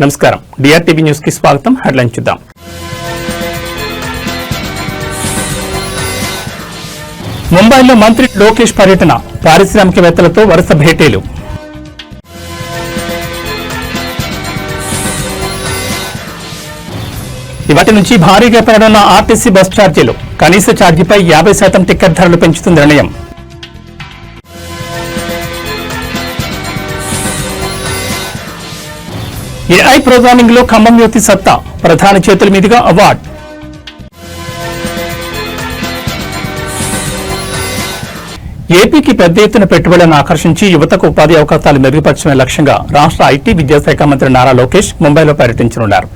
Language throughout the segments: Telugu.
నమస్కారం డిఆర్టీవీ న్యూస్ కి స్వాగతం. హెడ్లైన్ చూద్దాం. ముంబైలో మంత్రి లోకేష్ పర్యటన, పారిశ్రామికవేత్తలతో వరుస భేటీలు. ఇవాటి నుంచి భారీగా పెరగనున్న ఆర్టీసీ బస్ ఛార్జీలు, కనీస ఛార్జీపై 50% టికెట్ ధరలు పెంచుతుంది నిర్ణయం. ఏఐ ప్రోగ్రామింగ్ లో ఖమ్మం యువతి సత్తా, ప్రధాని చేతుల మీదుగా అవార్డు. ఏపీకి పెద్ద ఎత్తున పెట్టుబడులను ఆకర్షించి యువతకు ఉపాధి అవకాశాలు మెరుగుపరచడమే లక్ష్యంగా రాష్ట్ర ఐటీ విద్యాశాఖ మంత్రి నారా లోకేష్ ముంబైలో పర్యటించనున్నారు.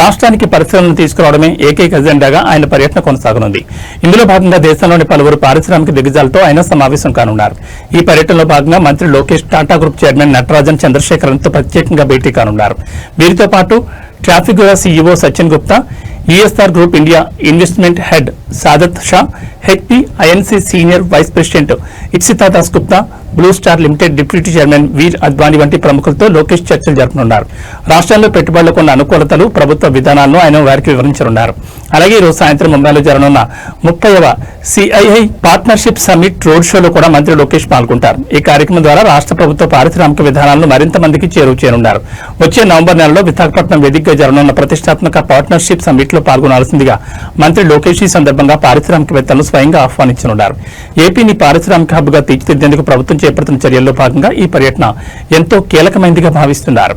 రాష్ట్రానికి పరిశ్రమలను తీసుకురావడమే ఏకైక ఎజెండాగా ఆయన పర్యటన కొనసాగనుంది. ఇందులో భాగంగా దేశంలోని పలువురు పారిశ్రామిక దిగ్గజాలతో ఆయన సమావేశం కానున్నారు. ఈ పర్యటనలో భాగంగా మంత్రి లోకేష్ టాటా గ్రూప్ చైర్మన్ నటరాజన్ చంద్రశేఖరన్తో ప్రత్యేకంగా భేటీ కానున్నారు. వీరితో పాటు ట్రాఫిక్గా CEO Sachin Gupta, ESR group India investment head Saadat Shah, HP INC senior vice president Ipsita Das Gupta, Blue Star Limited deputy chairman Veer Advani వంటి ప్రముఖులతో లోకేష్ చర్చలు జరపనున్నారు. రాష్ట్రంలో పెట్టుబడులకు ఉన్న అనుకూలతలు, ప్రభుత్వ విధానాలను ఆయన వారికి వివరించనున్నారు. అలాగే ఈరోజు సాయంత్రం ముంబైలో జరగనున్న 30వ సిఐఐ పార్ట్నర్షిప్ సమ్మిట్ రోడ్ షోలో కూడా మంత్రి లోకేష్ పాల్గొంటారు. ఈ కార్యక్రమం ద్వారా రాష్ట్ర ప్రభుత్వ పారిశ్రామిక విధానాలను మరింత మందికి చేరువ చేయనున్నారు. వచ్చే నవంబర్ నెలలో విశాఖపట్నం వేదికగా జరగనున్న ప్రతిష్టాత్మక పార్ట్నర్షిప్ సమ్మిట్ లో పాల్గొనాల్సిందిగా మంత్రి లోకేష్ ఈ సందర్భంగా పారిశ్రామికవేత్తలను స్వయంగా ఆహ్వానించనున్నారు. ఏపీని పారిశ్రామిక హబ్ గా తీర్చిదిద్దేందుకు ప్రభుత్వం చేపడుతున్న చర్యల్లో భాగంగా ఈ పర్యటన ఎంతో కీలకమైనదిగా భావిస్తున్నారు.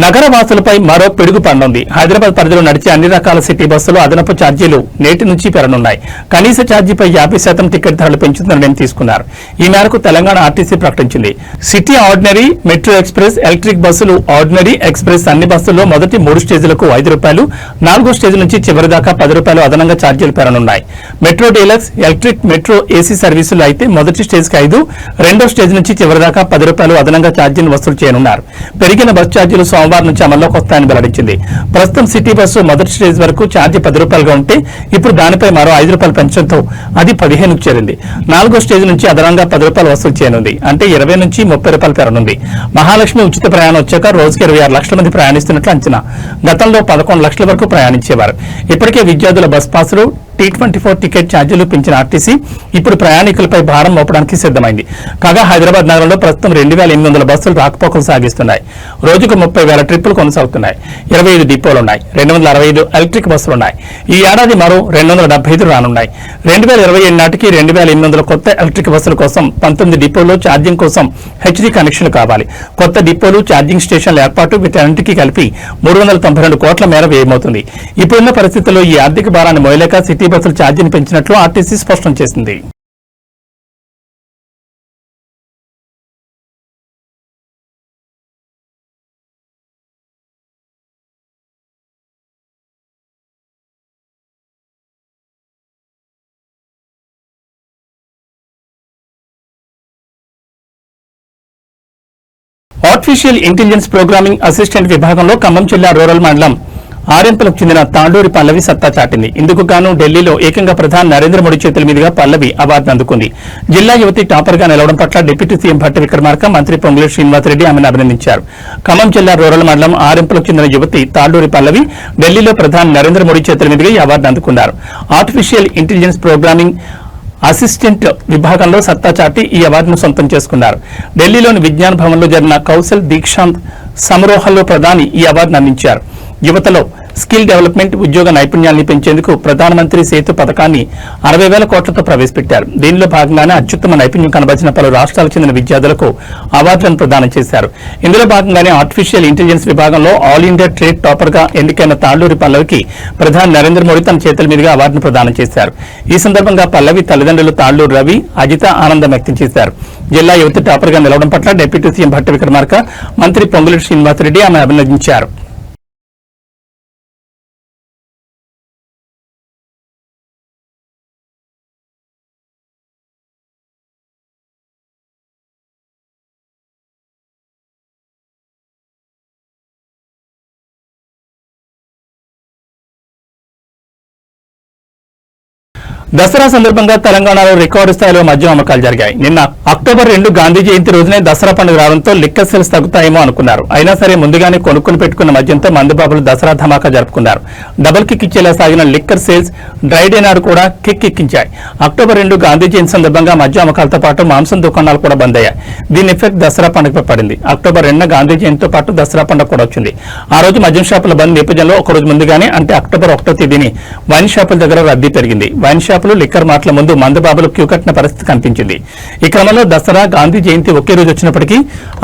నగర వాసులపై మరో పిడుగు పడనుంది. హైదరాబాద్ పరిధిలో నడిచే అన్ని రకాల సిటీ బస్సులు అదనపు ఛార్జీలు నేటి నుంచి పెరగనున్నాయి. కనీస ఛార్జీపై 50% టికెట్ ధరలు పెంచుతున్న నిర్ణయం తీసుకున్నారు. ఈ మేరకు తెలంగాణ ఆర్టీసీ ప్రకటించింది. City ordinary, metro express, electric బస్సులు, ఆర్డినరీ, ఎక్స్ప్రెస్ అన్ని బస్సుల్లో మొదటి 3 స్టేజీలకు ₹5, 4వ స్టేజ్ నుంచి చివరి దాకా ₹10 అదనంగా ఛార్జీలు పెరగనున్నాయి. Metro deluxe, electric, metro AC సర్వీసులు అయితే మొదటి స్టేజ్కి 5, 2వ స్టేజ్ నుంచి చివరి దాకా ₹10 అదనంగా ఛార్జీలు వసూలు చేయనున్నారు. పెరిగిన బస్ ఛార్జీలు సోమవారం నుంచి అమల్లోకి వస్తాయని వెల్లడించింది. ప్రస్తుతం సిటీ బస్సు మొదటి స్టేజ్ వరకు ఛార్జీ ₹10గా ఉంటే ఇప్పుడు దానిపై మరో ₹5 పెంచడంతో అది 15కు చేరింది. 4వ స్టేజ్ నుంచి అదనంగా ₹10 వసూలు చేయనుంది. అంటే ₹20 నుంచి ₹30 పెరగనుంది. మహాలక్ష్మి ఉచిత ప్రయాణం వచ్చాక రోజుకి 26 లక్షల మంది ప్రయాణిస్తున్నట్లు అంచనా. గతంలో 11 లక్షల వరకు ప్రయాణించేవారు. ఇప్పటికే విద్యార్థుల బస్ పాసులు, T24 టికెట్ ఛార్జీలు పెంచిన ఆర్టీసీ ఇప్పుడు ప్రయాణికులపై భారం మోపడానికి సిద్దమైంది. కాగా హైదరాబాద్ నగరంలో ప్రస్తుతం 2800 బస్సులు రాకపోకలు సాగిస్తున్నాయి. రోజుకు 30,000 ట్రిప్పులు కొనసాగుతున్నాయి. 25 డిపోలున్నాయి. 265 ఎలక్ట్రిక్ బస్సులున్నాయి. ఈ ఏడాది మరో 275 రానున్నాయి. 2027 నాటికి 2800 కొత్త ఎలక్ట్రిక్ బస్సుల కోసం 19 డిపోల్లో ఛార్జింగ్ కోసం హెచ్డీ కనెక్షన్లు కావాలి. కొత్త డిపోలు, ఛార్జింగ్ స్టేషన్ల ఏర్పాటు వీటన్నింటికీ కలిపి 392 కోట్ల మేర వ్యయమవుతుంది. ఇప్పుడున్న పరిస్థితుల్లో ఈ ఆర్థిక భారాన్ని మోయలేక సిటీ బస్సులు ఛార్జీని పెంచినట్లు ఆర్టీసీ స్పష్టం చేసింది. ఆర్టిఫిషియల్ ఇంటెలిజెన్స్ ప్రోగ్రామింగ్ అసిస్టెంట్ విభాగంలో ఖమ్మం జిల్లా రూరల్ మండలం ఆర్ఎంపులకు చెందిన తాండూరి పల్లవి సత్తా చాటింది. ఇందుకు గాను ఢిల్లీలో ఏకంగా ప్రధాని నరేంద్ర మోడీ చేతుల మీదుగా పల్లవి అవార్డును అందుకుంది. జిల్లా యువతి టాపర్ గా నిలవడం పట్ల డిప్యూటీ సీఎం భట్టి విక్రమార్క, మంత్రి పొంగులేటి శ్రీనివాసరెడ్డి ఆమెను అభినందించారు. ఖమ్మం జిల్లా రూరల్ మండలం ఆర్ఎంపులకు చెందిన యువతి తాండూరి పల్లవి ఢిల్లీలో ప్రధాని నరేంద్ర మోడీ చేతుల మీదుగా ఈ అవార్డును అందుకున్నారు. ఆర్టిఫిషియల్ ఇంటెలిజెన్స్ ప్రోగ్రామింగ్ అసిస్టెంట్ విభాగంలో సత్తా చాటి ఈ అవార్డును సొంతం చేసుకున్నారు. ఢిల్లీలోని విజ్ఞాన్ భవన్లో జరిగిన కౌశల్ దీక్షాంత్ సమారోహంలో ప్రధాని ఈ అవార్డును అందించారు. యువతలో స్కిల్ డెవలప్మెంట్, ఉద్యోగ నైపుణ్యాన్ని పెంచేందుకు ప్రధానమంత్రి సేతు పథకాన్ని 60,000 కోట్లతో ప్రవేశపెట్టారు. దీనిలో భాగంగానే అత్యుత్తమ నైపుణ్యం కనబరిచిన పలు రాష్ట్రాలకు చెందిన విద్యార్థులకు అవార్డులను ప్రదానం చేశారు. ఇందులో భాగంగానే ఆర్టిఫిషియల్ ఇంటెలిజెన్స్ విభాగంలో ఆల్ ఇండియా ట్రేడ్ టాపర్ గా ఎన్నికైన తాళ్లూరి పల్లవికి ప్రధాని నరేంద్ర మోడీ తన చేతుల మీదుగా అవార్డును ప్రదానం చేశారు. ఈ సందర్భంగా పల్లవి తల్లిదండ్రులు తాళ్లూరు రవి, అజిత ఆనందం వ్యక్తం చేశారు. జిల్లా యువత టాపర్ గా నిలవడం పట్ల డిప్యూటీ సీఎం భట్టి విక్రమార్క, మంత్రి పొంగులేటి శ్రీనివాసరెడ్డి ఆమె అభినందించారు. దసరా సందర్భంగా తెలంగాణలో రికార్డు స్థాయిలో మద్యం అమ్మకాలు జరిగాయి. నిన్న అక్టోబర్ 2 గాంధీ జయంతి రోజునే దసరా పండుగ రావడంతో లిక్కర్ సేల్స్ తగ్గుతాయేమో అనుకున్నారు. అయినా సరే ముందుగానే కొనుక్కుని పెట్టుకున్న మద్యంతో మందుబాబులు దసరా ధమాకా జరుపుకున్నారు. డబుల్ కిక్ ఇచ్చేలా సాగిన లిక్కర్ సేల్స్ డ్రై డే నాడు కూడా కిక్ ఎక్కించాయి. అక్టోబర్ 2 గాంధీ జయంతి సందర్భంగా మద్యం అమ్మకాలతో పాటు మాంసం దుకాణాలు కూడా బంద్ అయ్యాయి. దీని ఎఫెక్ట్ దసరా పండుగపై పడింది. అక్టోబర్ 2 గాంధీ జయంతితో పాటు దసరా పండుగ కూడా వచ్చింది. ఆ రోజు మద్యం షాపుల బంద్ నేపథ్యంలో ఒకరోజు ముందుగానే అంటే అక్టోబర్ 1వ తేదీని వైన్ షాపుల దగ్గర రద్దీ పెరిగింది. వైన్ షాపులు లిక్కర్ మార్ట్ల ముందు మందుబాబులు క్యూ కట్టిన పరిస్థితి కనిపించింది. ఈ క్రమంలో దసరా గాంధీ జయంతి ఒకే రోజు వచ్చినప్పటికీ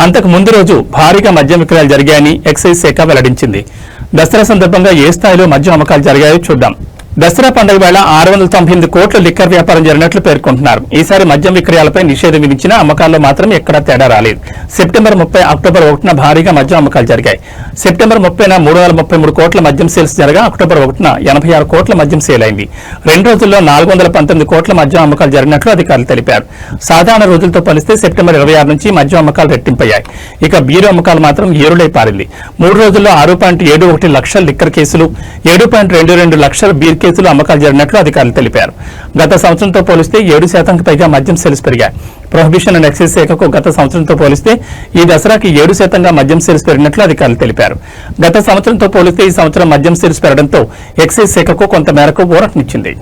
అంతకు ముందు రోజు భారీగా మద్యం విక్రయాలు జరిగాయని ఎక్సైజ్ శాఖ వెల్లడించింది. దసరా సందర్భంగా ఏ స్థాయిలో మద్యం అమ్మకాలు జరిగాయో చూద్దాం. దసరా పండుగ వేళ 698 కోట్ల లిక్కర్ వ్యాపారం జరిగినట్లు పేర్కొంటున్నారు. ఈసారి మద్యం విక్రయాలపై నిషేధం విధించిన అమ్మకాల్లో మాత్రం ఎక్కడా తేడా రాలేదు. సెప్టెంబర్ 30, అక్టోబర్ 1న భారీగా మద్యం అమ్మకాలు జరిగాయి. సెప్టెంబర్ 30న 333 కోట్ల మద్యం సేల్స్ జరగా అక్టోబర్ 1న 86 కోట్ల మద్యం సేల్ అయింది. 2 రోజుల్లో 419 కోట్ల మద్యం అమ్మకాలు జరిగినట్లు అధికారులు తెలిపారు. సాధారణ రోజులతో పోలిస్తే సెప్టెంబర్ 26 నుంచి మద్యం అమ్మకాలు రెట్టింపయ్యాయి. ఇక బీరు అమ్మకాలు మాత్రం ఏరులై పారింది. 3 రోజుల్లో 6.71 లక్షల లిక్కర్ కేసులు, 7.22 లక్షల బీర్ కేసులు అమ్మకాలు జరిగినట్లు అధికారులు తెలిపారు. గత సంవత్సరంతో పోలిస్తే 7% పైగా మద్యం సేల్స్ పెరిగాయి. ప్రొహిబిషన్ అండ్ ఎక్సైజ్ శాఖకు గత సంవత్సరంతో పోలిస్తే ఈ దసరాకి 7% మద్యం సేల్స్ పెరిగినట్లు అధికారులు తెలిపారు. గత సంవత్సరంతో పోలిస్తే ఈ సంవత్సరం మద్యం సేల్స్ పెరగడంతో ఎక్సైజ్ శాఖకు కొంత మేరకు ఊరటనిచ్చింది.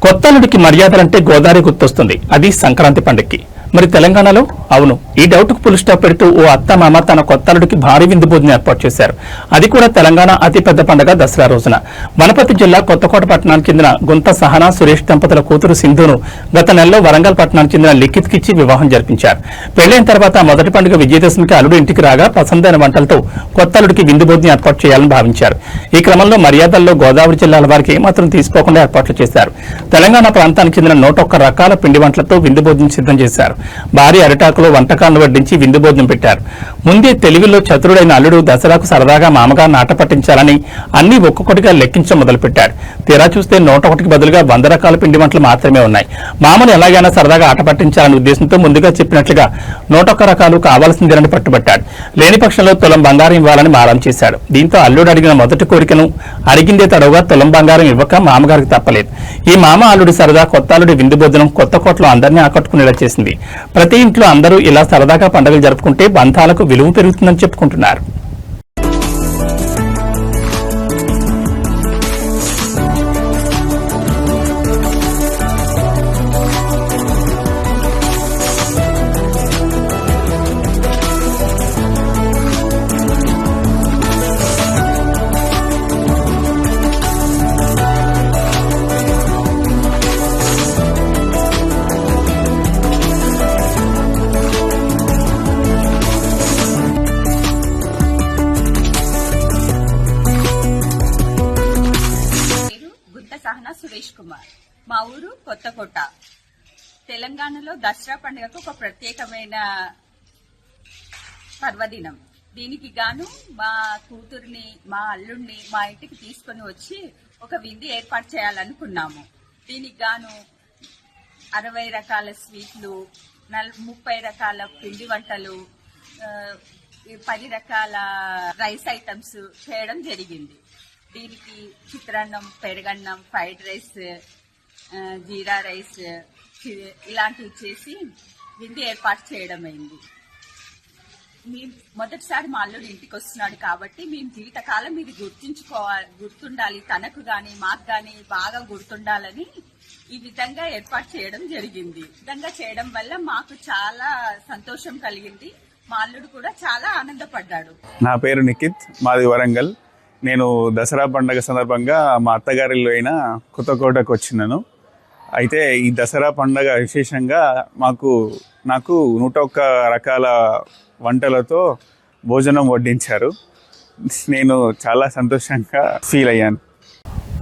కొత్తల్లుడికి మర్యాదలంటే గోదావరి గుర్తొస్తుంది. అది సంక్రాంతి పండుగకి. మరి తెలంగాణలో? అవును, ఈ డౌట్కు ఫుల్ స్టాప్ పెడుతూ ఓ అత్తమామ తన కొత్తల్లుడికి భారీ విందు భోజనం ఏర్పాటు చేశారు. అది కూడా తెలంగాణ అతిపెద్ద పండుగ దసరా రోజున. వనపర్తి జిల్లా కొత్తకోట పట్టణానికి చెందిన గుంత సహనా సురేష్ దంపతుల కూతురు సింధును గత నెలలో వరంగల్ పట్టణానికి చెందిన లిఖిత్కిచ్చి వివాహం జరిపించారు. పెళ్లైన తర్వాత మొదటి పండుగ విజయదశమికి అల్లుడు ఇంటికి రాగా పసందైన వంటలతో కొత్తల్లుడికి విందు భోజనం ఏర్పాటు చేయాలని భావించారు. ఈ క్రమంలో మర్యాదల్లో గోదావరి జిల్లాల వారికి ఏమాత్రం తీసుకోకుండా ఏర్పాట్లు చేశారు. తెలంగాణ ప్రాంతానికి చెందిన 101 రకాల పిండి వంటలతో విందు భోజనం సిద్ధం చేశారు. భారీ అరిటాకులో వంటకాలను వడ్డించి విందు భోజనం పెట్టారు. ముందే తెలివిలో చతురుడైన అల్లుడు దసరాకు సరదాగా మామగారిని ఆట పట్టించాలని అన్ని ఒక్కొక్కటిగా లెక్కించడం మొదలుపెట్టారు. తీరా చూస్తే 101కి బదులుగా 100 రకాల పిండి వంటలు మాత్రమే ఉన్నాయి. మామను ఎలాగైనా సరదాగా ఆట పట్టించాలనే ఉద్దేశంతో ముందుగా చెప్పినట్లుగా 101 రకాలు కావాల్సిందేనని పట్టుబట్టాడు. లేని పక్షంలో తులం బంగారం ఇవ్వాలని మారం చేశాడు. దీంతో అల్లుడు అడిగిన మొదటి కోరికను అడిగిందే తడవుగా తులం బంగారం ఇవ్వక మామగారికి తప్పలేదు. ఈ మామ అల్లుడి సరదా కొత్త అల్లుడి విందు భోజనం కొత్తకోటలో అందరినీ ఆకట్టుకునేలా చేసింది. ప్రతి ఇంట్లో అందరూ ఇలా సరదాగా పండుగలు జరుపుకుంటే బంధాలకు విలువ పెరుగుతుందని చెప్పుకుంటున్నారు. సురేష్ కుమార్. మా ఊరు కొత్తకోట. తెలంగాణలో దసరా పండుగకు ఒక ప్రత్యేకమైన పర్వదినం. దీనికి గాను మా కూతుర్ని, మా అల్లుడిని మా ఇంటికి తీసుకొని వచ్చి ఒక విందు ఏర్పాటు చేయాలనుకున్నాము. దీనికి గాను 60 రకాల స్వీట్లు, 30 రకాల పిండి వంటలు, 10 రకాల రైస్ ఐటమ్స్ చేయడం జరిగింది. దీనికి చిత్రాన్నం, పెరుగన్నం, ఫ్రైడ్ రైస్, జీరా రైస్ ఇలాంటివి చేసి విందు ఏర్పాటు చేయడం అయింది. మేము మొదటిసారి మా అల్లుడు ఇంటికి వస్తున్నాడు కాబట్టి మేము జీవితకాలం ఇది గుర్తుండాలి, తనకు గాని మాకు గాని బాగా గుర్తుండాలని ఈ విధంగా ఏర్పాటు చేయడం జరిగింది. ఈ విధంగా చేయడం వల్ల మాకు చాలా సంతోషం కలిగింది. మా అల్లుడు కూడా చాలా ఆనందపడ్డాడు. నా పేరు నిఖిత్, మాది వరంగల్. నేను దసరా పండుగ సందర్భంగా మా అత్తగారిలో అయిన కొత్తకోటకు వచ్చినాను. అయితే ఈ దసరా పండుగ విశేషంగా నాకు 101 రకాల వంటలతో భోజనం వడ్డించారు. నేను చాలా సంతోషంగా ఫీల్ అయ్యాను.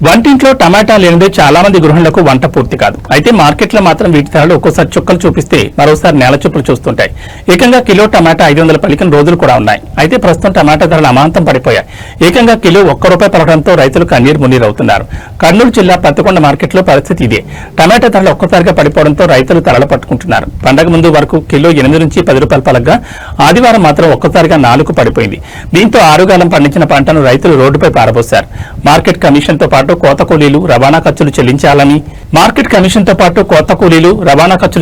వంటింట్లో టమాటా లేనిదే చాలా మంది గృహిణులకు వంట పూర్తి కాదు. అయితే మార్కెట్లో మాత్రం వీటి ధరలు ఒక్కోసారి చుక్కలు చూపిస్తే మరోసారి నేల చూపులు చూస్తుంటాయి. ఏకంగా కిలో టమాటా 500 పలికిన రోజులు కూడా ఉన్నాయి. అయితే ప్రస్తుతం టమాటా ధరలు అమాంతం పడిపోయాయి. ఏకంగా కిలో ₹1 పలకడంతో రైతులు కన్నీరు మున్నీరవుతున్నారు. కర్నూలు జిల్లా పత్తికొండ మార్కెట్లో పరిస్థితి ఇదే. టమాటా ధరలు ఒక్కసారిగా పడిపోవడంతో రైతులు తలలు పట్టుకుంటున్నారు. పండగ ముందు వరకు కిలో ₹8 నుంచి ₹10 పలకగా ఆదివారం మాత్రం ఒక్కసారిగా 4 పడిపోయింది. దీంతో ఆరుగాలం పండించిన పంటను రైతులు రోడ్డుపై పారబోశారు. మార్కెట్ కమిషన్తో పాటు కోత కూలీలు రవాణా ఖర్చులు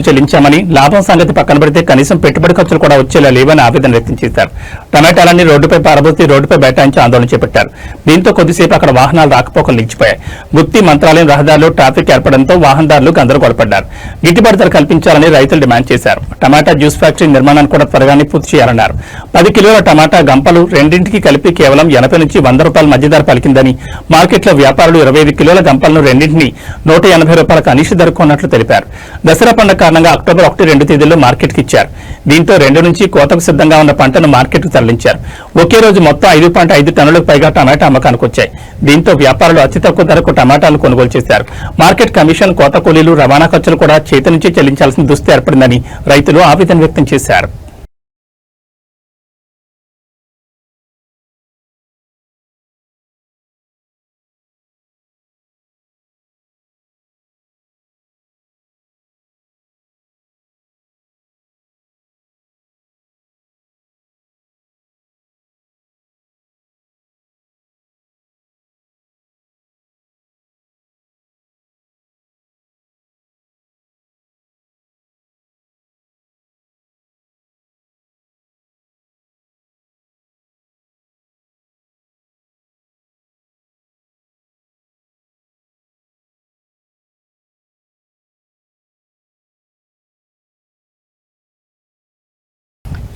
చెల్లించామని లాభం సంగతి పక్కన పెడితే కనీసం పెట్టుబడి ఖర్చులు కూడా వచ్చేలా లేవని ఆవేదన వ్యక్తం చేశారు. టమాటాలన్నీ రోడ్డుపై పారబోసి రోడ్డుపై బైఠాయించి ఆందోళన చేపట్టారు. దీంతో కొద్దిసేపు అక్కడ వాహనాలు రాకపోకలు నిలిచిపోయాయి. గుత్తి మంత్రాలయం రహదారిలో ట్రాఫిక్ ఏర్పడంతో వాహనదారులు గందరగోళపడ్డారు. గిట్టుబాటు ధర కల్పించాలని రైతులు డిమాండ్ చేశారు. టమాటా జ్యూస్ ఫ్యాక్టరీ నిర్మాణాన్ని కూడా త్వరగానే పూర్తి చేయాలన్నారు. 10 కిలోల టమాటా గంపలు రెండింటికి కలిపి కేవలం ₹80 నుంచి ₹100 మధ్య ధర పలికిందని, మార్కెట్లో వ్యాపారులు 25 కిలోల గంపలను రెండింటిని ₹180 కనీస ధర కొన్నట్లు తెలిపారు. దసరా పండుగ కారణంగా అక్టోబర్ 1, 2 తేదీల్లో మార్కెట్కి ఇచ్చారు. దీంతో 2 నుంచి కోతకు సిద్ధంగా ఉన్న పంటను మార్కెట్కు తరలించారు. ఒకే రోజు మొత్తం 5.5 టన్నులకు పైగా టమాటా అమ్మకానికి వచ్చాయి. దీంతో వ్యాపారులు అతి తక్కువ ధరకు టమాటాలు కొనుగోలు చేశారు. మార్కెట్ కమిషన్, కోత కూలీలు, రవాణా ఖర్చులు కూడా చేతి నుంచి చెల్లించాల్సిన దుస్థితి ఏర్పడిందని రైతులు ఆవేదన వ్యక్తం చేశారు.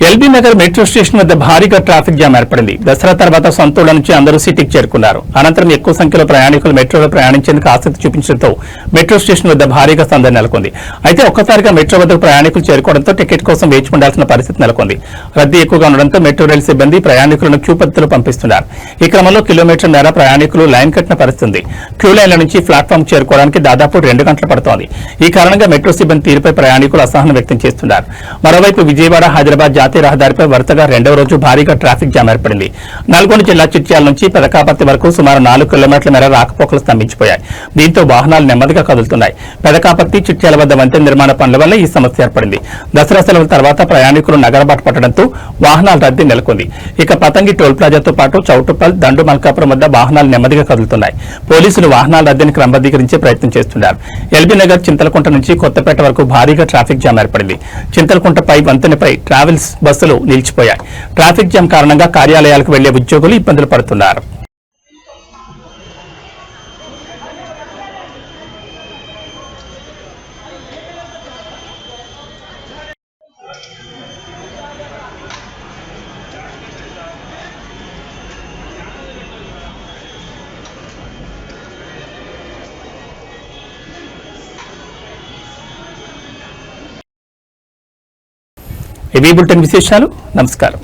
ఎల్బీ నగర్ మెట్రో స్టేషన్ వద్ద భారీగా ట్రాఫిక్ జామ్ ఏర్పడింది. దసరా తర్వాత సొంత ఊళ్ల నుంచి అందరూ సిటీకి చేరుకున్నారు. అనంతరం ఎక్కువ సంఖ్యలో ప్రయాణికులు మెట్రోలో ప్రయాణించేందుకు ఆసక్తి చూపించడంతో మెట్రో స్టేషన్ వద్ద భారీగా సందడి నెలకొంది. అయితే ఒక్కసారిగా మెట్రో వద్దకు ప్రయాణికులు చేరుకోవడంతో టికెట్ కోసం వేచి ఉండాల్సిన పరిస్థితి నెలకొంది. రద్దీ ఎక్కువగా ఉండడంతో మెట్రో రైలు సిబ్బంది ప్రయాణికులను క్యూ పద్ధతిలో పంపిస్తున్నారు. ఈ క్రమంలో కిలోమీటర్ మేర ప్రయాణికులు లైన్ కట్టిన పరిస్థితి. క్యూ లైన్ల నుంచి ప్లాట్ఫామ్ చేరుకోవడానికి దాదాపు 2 గంటలు పడుతోంది. ఈ కారణంగా మెట్రో సిబ్బంది తీరుపై ప్రయాణికులు అసహనం వ్యక్తం చేస్తున్నారు. మరోవైపు విజయవాడ, హైదరాబాద్ జాతీయ రహదారిపై వరుసగా 2వ రోజు భారీగా ట్రాఫిక్ జామ్ ఏర్పడింది. నల్గొండ జిల్లా చిట్యాల నుంచి పెదకాపర్తి వరకు సుమారు 4 కిలోమీటర్ల మేర రాకపోకలు స్తంభించిపోయాయి. దీంతో వాహనాలు నెమ్మదిగా కదులుతున్నాయి. పెదకాపర్తి, చిట్యాల వద్ద వంతెన నిర్మాణ పనుల వల్ల ఈ సమస్య ఏర్పడింది. దసరా సెలవుల తర్వాత ప్రయాణికులు నగరబాటు పట్టడంతో వాహనాల రద్దీ నెలకొంది. ఇక పతంగి టోల్ ప్లాజాతో పాటు చౌటుప్పల్, దండు మల్కాపురం వద్ద వాహనాలు నెమ్మదిగా కదులుతున్నాయి. పోలీసులు వాహనాల రద్దీని క్రమబద్దీకరించే ప్రయత్నం చేస్తున్నారు. ఎల్బీ నగర్, చింతలకుంట నుంచి కొత్తపేట వరకు భారీగా ట్రాఫిక్ జామ్ ఏర్పడింది. చింతలకుంటపై వంతెనపై ట్రావెల్స్ బస్సులు నిలిచిపోయాయి. ట్రాఫిక్ జామ్ కారణంగా కార్యాలయాలకు వెళ్లే ఉద్యోగులు ఇబ్బందులు పడుతున్నారు. ఏబీ బులెటిన్ విశేషాలు. నమస్కారం.